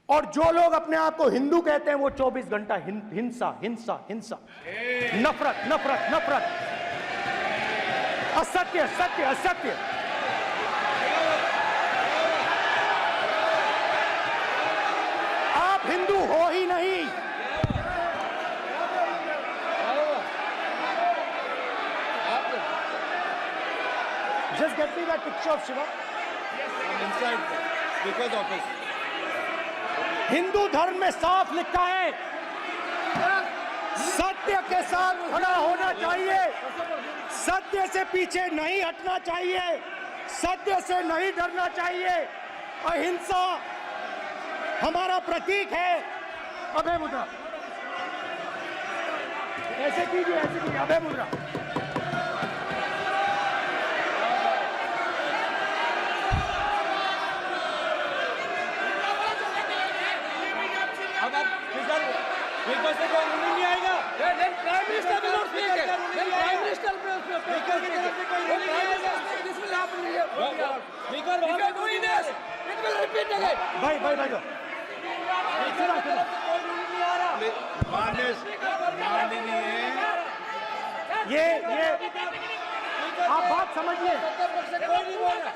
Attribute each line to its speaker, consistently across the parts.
Speaker 1: और जो लोग अपने आप को हिंदू कहते हैं वो 24 घंटा हिंसा हिंसा हिंसा, नफरत नफरत नफरत, असत्य सत्य असत्य। आप हिंदू हो ही नहीं। Just get me that picture of Shiva.
Speaker 2: I'm inside speaker's office.
Speaker 1: Hindu धर्म में साफ लिखा है, सत्य के साथ खड़ा होना चाहिए, सत्य से पीछे नहीं हटना चाहिए, सत्य से नहीं डरना चाहिए। अहिंसा हमारा प्रतीक है। अभय मुद्रा ऐसे कीजिए, अभय मुद्रा।
Speaker 2: स्पीकर से कोई रूलिंग नहीं आएगा।
Speaker 3: Prime minister will not speak. Then prime minister
Speaker 2: speaker की तरफ से कोई रूलिंग नहीं आएगा।
Speaker 3: this will happen here.
Speaker 2: Speaker
Speaker 3: If you are doing this, it will repeat again.
Speaker 1: भाई भाई भाई
Speaker 2: कोई रूलिंग नहीं आ रहा। माननीय
Speaker 1: ये आप बात समझिए,
Speaker 3: कोई नहीं बोल रहा।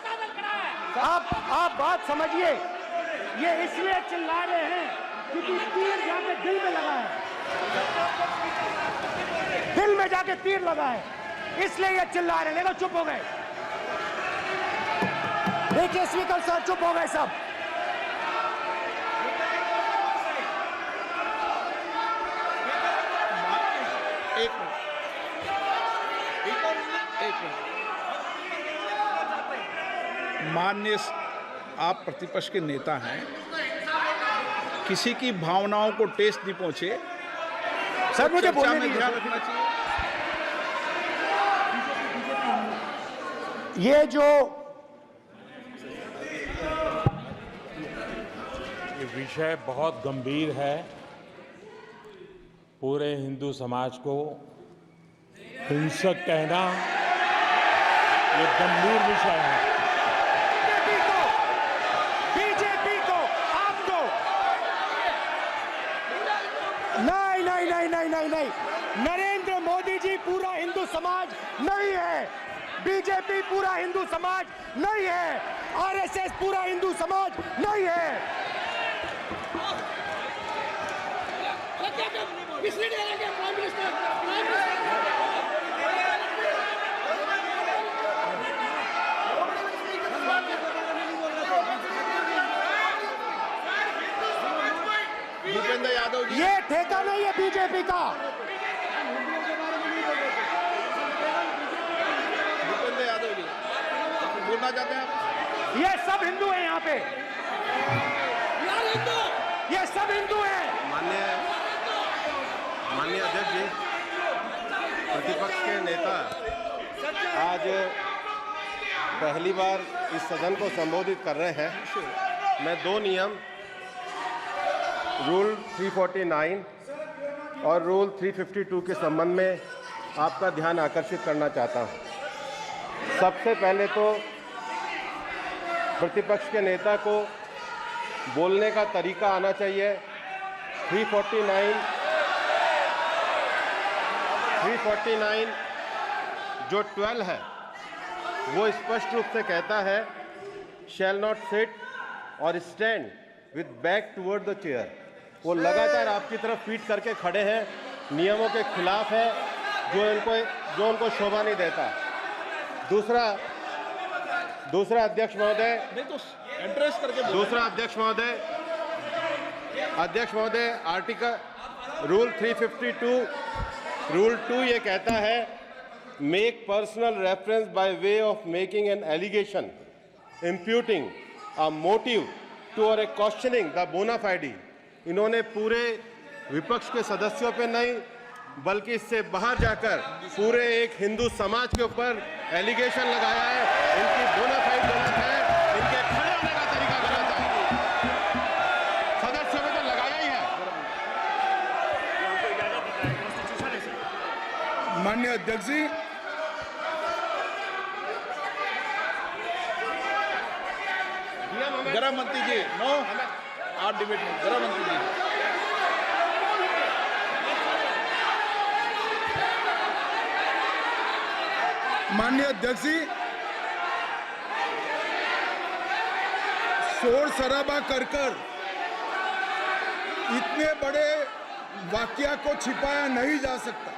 Speaker 1: आप बात समझिए। ये इसलिए चिल्ला रहे हैं क्योंकि तीर जाके दिल में लगा है, दिल में जाके तीर लगा है, इसलिए ये चिल्ला रहे हैं। देखो चुप हो गए, देखिए स्पीकर साहब चुप हो गए सब।
Speaker 2: एक मिनट। माननीय आप प्रतिपक्ष के नेता हैं, किसी की भावनाओं को ठेस नहीं पहुंचे।
Speaker 1: सर मुझे
Speaker 2: चर्चा
Speaker 1: बोलने
Speaker 2: में
Speaker 1: दीजिए।
Speaker 2: ध्यान रखना चाहिए।
Speaker 1: ये जो
Speaker 4: ये विषय बहुत गंभीर है। पूरे हिंदू समाज को हिंसक कहना ये गंभीर विषय है।
Speaker 1: बीजेपी को आपको नहीं, नरेंद्र मोदी जी पूरा हिंदू समाज नहीं है, बीजेपी पूरा हिंदू समाज नहीं है, आरएसएस पूरा हिंदू समाज नहीं है।
Speaker 2: भूपेंद्र यादव जी,
Speaker 1: ये ठेका नहीं है बीजेपी का।
Speaker 2: भूपेंद्र यादव जी बोलना चाहते हैं आप?
Speaker 1: ये सब हिंदू हैं यहाँ पे, ये सब हिंदू हैं।
Speaker 5: माननीय अध्यक्ष जी, प्रतिपक्ष के नेता आज पहली बार इस सदन को संबोधित कर रहे हैं। मैं दो नियम रूल 349 और रूल 352 के संबंध में आपका ध्यान आकर्षित करना चाहता हूं। सबसे पहले तो प्रतिपक्ष के नेता को बोलने का तरीका आना चाहिए। 349 जो 12 है वो स्पष्ट रूप से कहता है शैल नॉट सिट और stand with back toward the chair. वो लगातार आपकी तरफ पीठ करके खड़े हैं, नियमों के खिलाफ है, जो उनको शोभा नहीं देता। दूसरा अध्यक्ष महोदय,
Speaker 2: नहीं तो एड्रेस करके
Speaker 5: दूसरा अध्यक्ष महोदय आर्टिकल रूल 352 रूल 2 ये कहता है make personal reference by way of making an allegation imputing a motive to और ए क्वेश्चनिंग द बोना फाइडी। इन्होंने पूरे विपक्ष के सदस्यों पे नहीं बल्कि इससे बाहर जाकर पूरे एक हिंदू समाज के ऊपर एलिगेशन लगाया है। इनकी बोनाफाइड गलत है, इनके खड़े होने का तरीका गलत है। सदस्यों में तो लगाया ही है।
Speaker 2: माननीय अध्यक्ष जी, गृह मंत्री जी, नो आज डिबेट में गृह मंत्री जी।
Speaker 6: माननीय अध्यक्ष जी, शोर शराबा कर इतने बड़े वाकया को छिपाया नहीं जा सकता।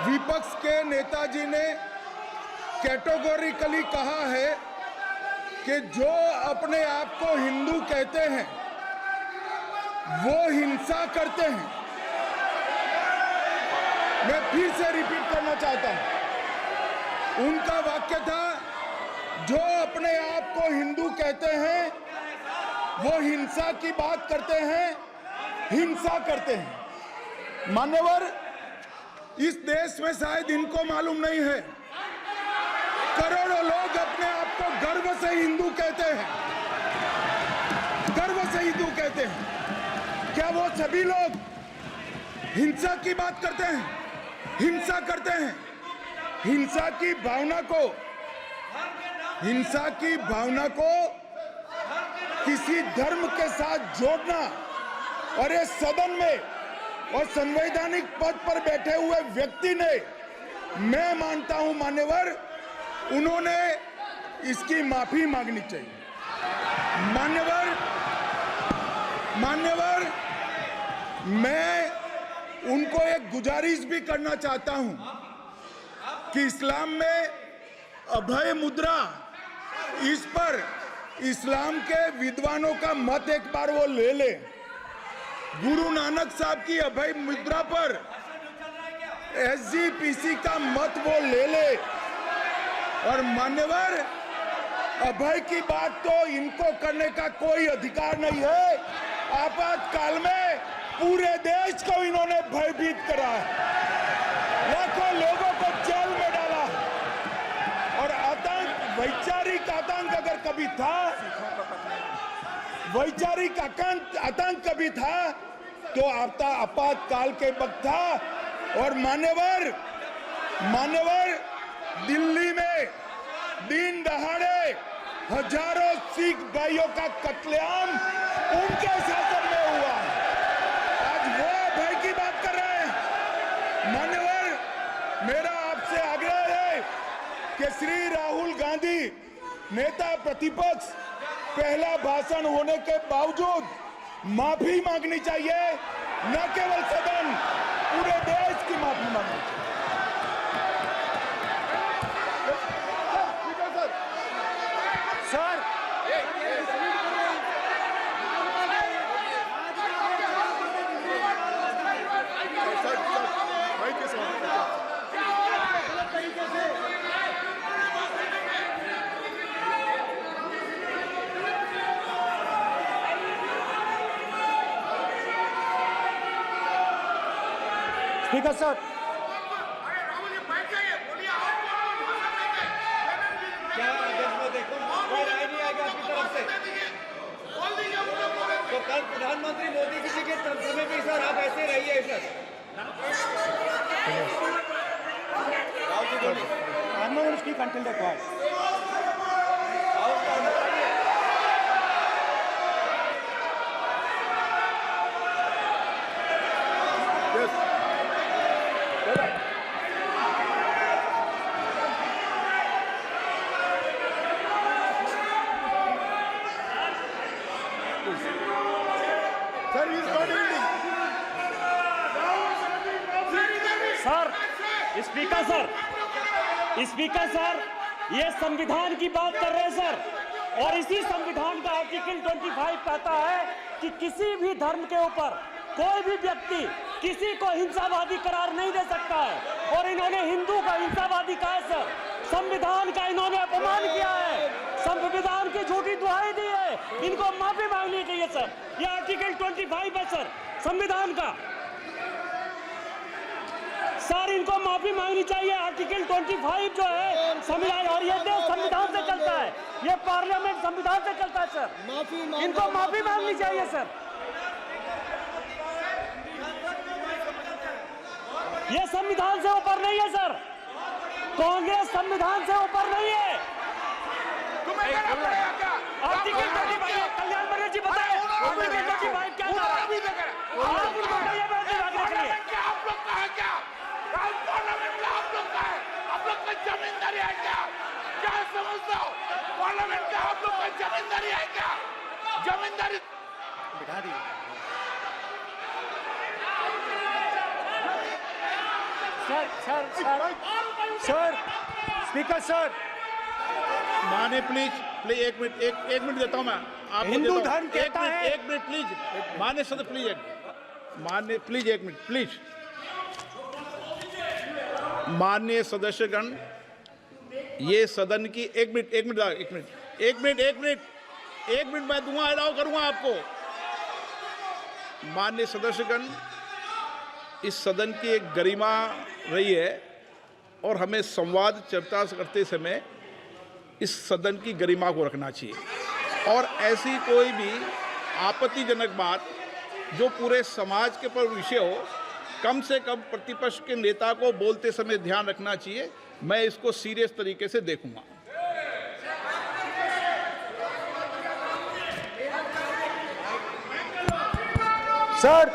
Speaker 6: विपक्ष के नेताजी ने कैटेगोरिकली कहा है कि जो अपने आप को हिंदू कहते हैं वो हिंसा करते हैं। मैं फिर से रिपीट करना चाहता हूं, उनका वाक्य था जो अपने आप को हिंदू कहते हैं वो हिंसा की बात करते हैं, हिंसा करते हैं। मान्यवर, इस देश में शायद इनको मालूम नहीं है, करोड़ों लोग अपने आप को गर्व से हिंदू कहते हैं, गर्व से हिंदू कहते हैं। क्या वो सभी लोग हिंसा की बात करते हैं, हिंसा करते हैं? हिंसा की भावना को किसी धर्म के साथ जोड़ना और इस सदन में और संवैधानिक पद पर बैठे हुए व्यक्ति ने, मैं मानता हूं मान्यवर, उन्होंने इसकी माफी मांगनी चाहिए। मान्यवर, मैं उनको एक गुजारिश भी करना चाहता हूं कि इस्लाम में अभय मुद्रा, इस पर इस्लाम के विद्वानों का मत एक बार वो ले ले। गुरु नानक साहब की अभय मुद्रा पर SGPC का मत वो ले ले। और मान्यवर, अभय की बात तो इनको करने का कोई अधिकार नहीं है। आपातकाल में पूरे देश को इन्होंने भयभीत करा है, लाखों लोगों को जेल में डाला। और आतंक, वैचारिक आतंक अगर कभी था, वैचारिक आतंक कभी था तो आपातकाल के वक्त था। और मान्यवर, दिल्ली में दिन दहाड़े हजारों सिख भाइयों का कत्लेआम उनके शासन में हुआ। आज वो भय की बात कर रहे हैं। मान्यवर, मेरा आपसे आग्रह है कि श्री राहुल गांधी, नेता प्रतिपक्ष, पहला भाषण होने के बावजूद माफी मांगनी चाहिए, न केवल सदन, पूरे देश की माफी मांगनी चाहिए।
Speaker 1: सर, स्पीकर सर,
Speaker 3: तो कल प्रधानमंत्री मोदी जी के तरफ में भी सर आप ऐसे रहिए sir.
Speaker 1: I'm not going to speak until they're quiet.
Speaker 7: Speaker sir, ये संविधान की बात कर रहे हैं सर, और इसी संविधान का आर्टिकल 25 कहता है कि किसी भी धर्म के ऊपर कोई भी व्यक्ति किसी को हिंसावादी करार नहीं दे सकता है। और इन्होंने हिंदू का हिंसावादी कहा है सर, संविधान का इन्होंने अपमान किया है, संविधान की झूठी दुहाई दी है, इनको माफी मांगनी चाहिए सर। ये आर्टिकल 25 है सर संविधान का, सर इनको माफी मांगनी चाहिए। आर्टिकल 25 जो है संविधान, और ये देश संविधान से चलता है, ये पार्लियामेंट संविधान से चलता है सर, इनको माफी मांगनी चाहिए सर। ये संविधान से ऊपर नहीं है सर, कांग्रेस संविधान से ऊपर नहीं है। आर्टिकल 25 कल्याण बनर्जी बताए आप उनको की बात क्या कर रहे हैं? आप उनको कहिए बैठने रखने के लिए।
Speaker 8: आप लोग का है क्या? पार्लियामेंट का आप लोग का है? आप लोग का जमींदारी है क्या? क्या समझते हो? पार्लियामेंट का आप लोग का जमींदारी है क्या? जमींदारी
Speaker 1: बिठा दी। सर, स्पीकर सर,
Speaker 2: माने प्लीज एक मिनट देता हूं मैं आपको।
Speaker 1: हिंदू
Speaker 2: देता हूं।
Speaker 1: धर्म कहता है।
Speaker 2: एक मिनट प्लीज, मान्य सदस्य प्लीज एक मिनट प्लीज। माननीय सदस्यगण, ये सदन की एक मिनट मैं दूंगा, अलाउ करूंगा आपको। माननीय सदस्यगण, इस सदन की एक गरिमा रही है और हमें संवाद चर्चा करते समय इस सदन की गरिमा को रखना चाहिए और ऐसी कोई भी आपत्तिजनक बात जो पूरे समाज के पर विषय हो, कम से कम प्रतिपक्ष के नेता को बोलते समय ध्यान रखना चाहिए। मैं इसको सीरियस तरीके से देखूंगा।
Speaker 1: सर,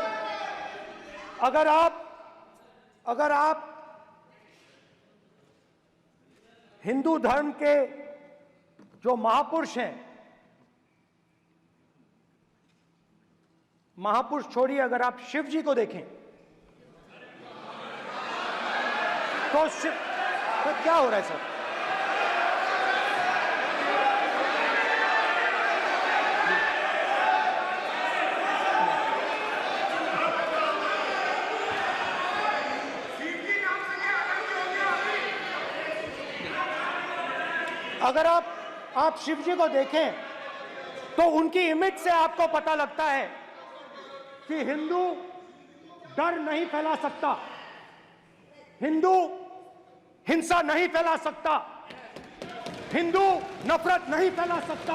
Speaker 1: अगर आप हिंदू धर्म के जो महापुरुष हैं, महापुरुष छोड़िए, अगर आप शिव जी को देखें तो क्या हो रहा है सर? अगर आप शिव जी को देखें तो उनकी इमेज से आपको पता लगता है कि हिंदू डर नहीं फैला सकता, हिंदू हिंसा नहीं फैला सकता, हिंदू नफरत नहीं फैला सकता।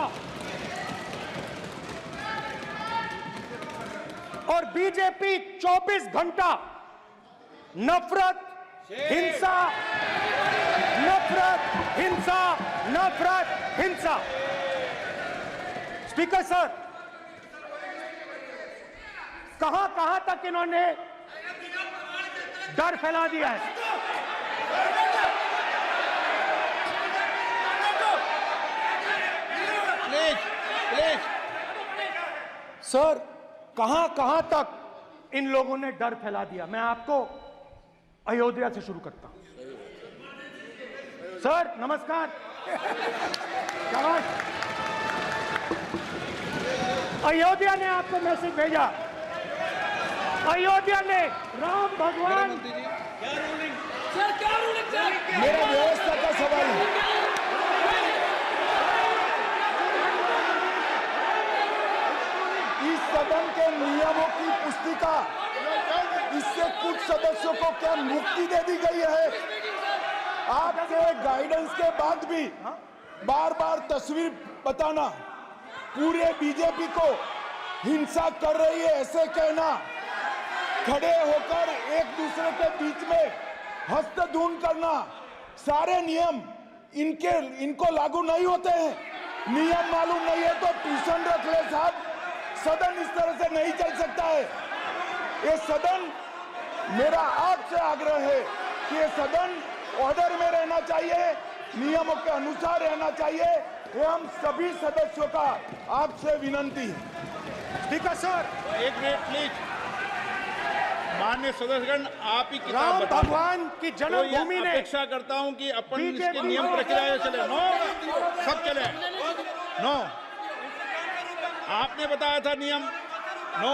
Speaker 1: और बीजेपी 24 घंटा नफरत, हिंसा, नफरत, हिंसा, नफरत, हिंसा। स्पीकर सर, कहां तक इन्होंने डर फैला दिया है?
Speaker 2: प्लीज
Speaker 1: सर, कहां तक इन लोगों ने डर फैला दिया? मैं आपको अयोध्या से शुरू करता हूं। सर नमस्कार, शाबाश। अयोध्या ने आपको मैसेज भेजा, अयोध्या ने राम भगवान।
Speaker 3: सर क्या रूलिंग सर?
Speaker 6: मेरा व्यवस्था का सवाल है। इस सदन के नियमों की पुस्तिका, इससे कुछ सदस्यों को क्या मुक्ति दे दी गई है? आपके गाइडेंस के बाद भी बार बार तस्वीर बताना, पूरे बीजेपी को हिंसा कर रही है ऐसे कहना, खड़े होकर एक दूसरे के बीच में हस्तधून करना, सारे नियम इनको लागू नहीं होते हैं। नियम मालूम नहीं है तो ट्यूशन रख ले साहब। सदन इस तरह से नहीं चल सकता है। ये सदन, मेरा आपसे आग्रह है कि ये सदन ऑर्डर में रहना चाहिए, नियमों के अनुसार रहना चाहिए। ये हम सभी सदस्यों का आपसे विनंती है।
Speaker 1: स्पीकर सर,
Speaker 2: एक मिनट प्लीज। माननीय सदस्यगण, आप ही किताब
Speaker 1: राम
Speaker 2: बताओ।
Speaker 1: भगवान की जन्मभूमि ने,
Speaker 2: अपेक्षा करता हूं कि अपन इसके नियम प्रक्रिया चले। नो, सब चले। नो, आपने बताया था नियम। नो,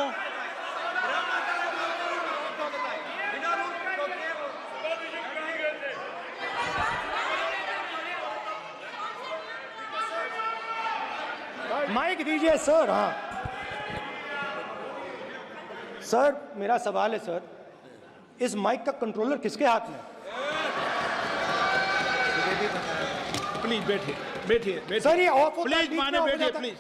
Speaker 1: माइक दीजिए सर। हाँ सर, मेरा सवाल है सर, इस माइक का कंट्रोलर किसके हाथ में?
Speaker 2: प्लीज बैठिए।
Speaker 1: सर ये ऑफ होता है,
Speaker 2: प्लीज
Speaker 1: बीच में
Speaker 2: माने
Speaker 1: ऑफ हो
Speaker 2: बैठिए
Speaker 1: जाता है।
Speaker 2: प्लीज।